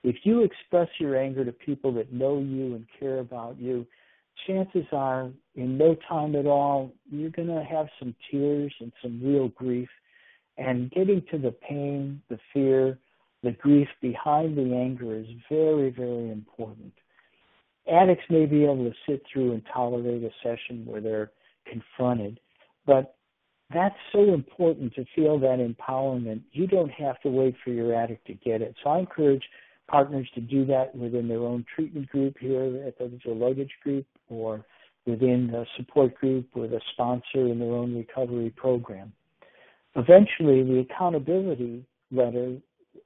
If you express your anger to people that know you and care about you, chances are, in no time at all, you're going to have some tears and some real grief. And getting to the pain, the fear, the grief behind the anger is very, very important. Addicts may be able to sit through and tolerate a session where they're confronted, but that's so important to feel that empowerment. You don't have to wait for your addict to get it. So I encourage partners to do that within their own treatment group here at the Digital Luggage Group or within the support group with a sponsor in their own recovery program. Eventually, the accountability letter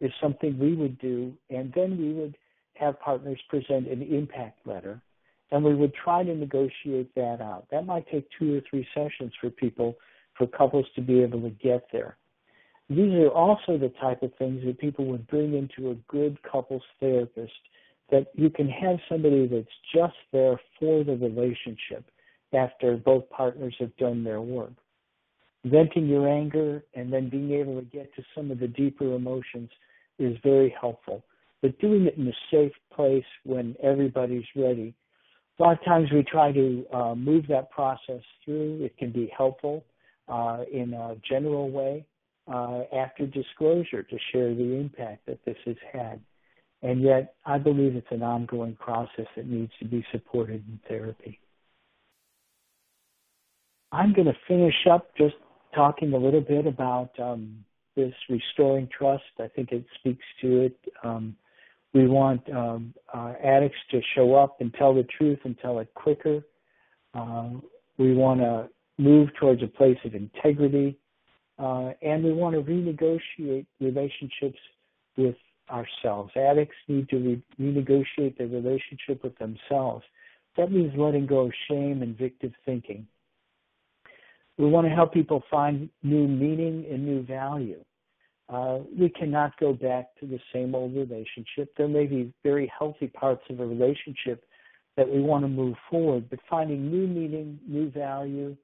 is something we would do, and then we would have partners present an impact letter, and we would try to negotiate that out. That might take 2 or 3 sessions for couples to be able to get there. These are also the type of things that people would bring into a good couples therapist, that you can have somebody that's just there for the relationship after both partners have done their work. Venting your anger and then being able to get to some of the deeper emotions is very helpful. But doing it in a safe place when everybody's ready. A lot of times we try to move that process through. It can be helpful in a general way after disclosure to share the impact that this has had. And yet I believe it's an ongoing process that needs to be supported in therapy. I'm going to finish up just talking a little bit about this restoring trust. I think it speaks to it. We want addicts to show up and tell the truth and tell it quicker. We want to move towards a place of integrity. And we want to renegotiate relationships with ourselves. Addicts need to renegotiate their relationship with themselves. That means letting go of shame and victim thinking. We want to help people find new meaning and new value. We cannot go back to the same old relationship. There may be very healthy parts of a relationship that we want to move forward, but finding new meaning, new value,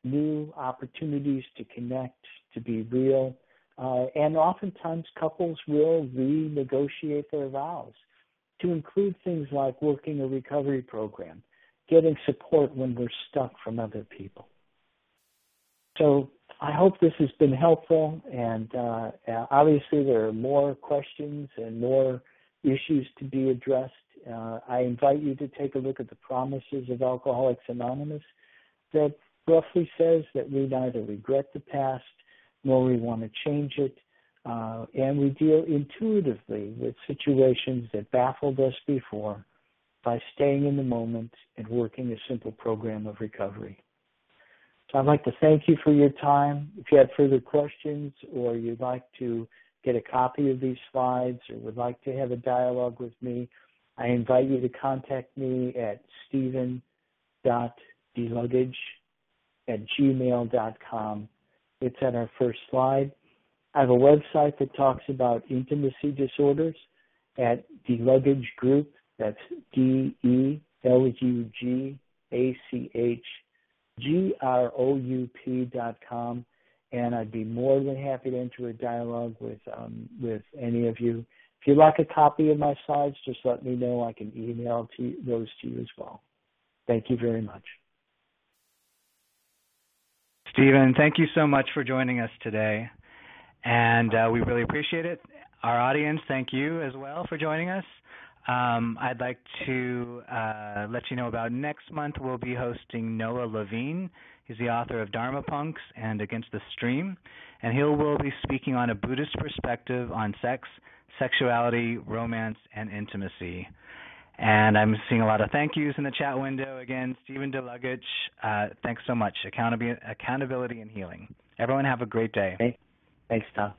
new opportunities to connect, to be real. And oftentimes couples will renegotiate their vows to include things like working a recovery program, getting support when we're stuck from other people. So I hope this has been helpful, and obviously there are more questions and more issues to be addressed. I invite you to take a look at the promises of Alcoholics Anonymous that roughly says that we neither regret the past nor we want to change it. and we deal intuitively with situations that baffled us before by staying in the moment and working a simple program of recovery. So I'd like to thank you for your time. If you have further questions or you'd like to get a copy of these slides or would like to have a dialogue with me, I invite you to contact me at steven.deluggage@gmail.com. It's on our first slide. I have a website that talks about intimacy disorders at Deluggage Group. That's DELUGACHGROUP.com, and I'd be more than happy to enter a dialogue with any of you. If you'd like a copy of my slides, just let me know. I can email those to you as well. Thank you very much. Steven, thank you so much for joining us today, and we really appreciate it. Our audience, thank you as well for joining us. I'd like to let you know about next month. We'll be hosting Noah Levine. He's the author of Dharma Punks and Against the Stream, and he will be speaking on a Buddhist perspective on sex, sexuality, romance, and intimacy. And I'm seeing a lot of thank yous in the chat window. Again, Steven DeLuggage, thanks so much. Accountability and healing. Everyone have a great day. Thanks, Tom.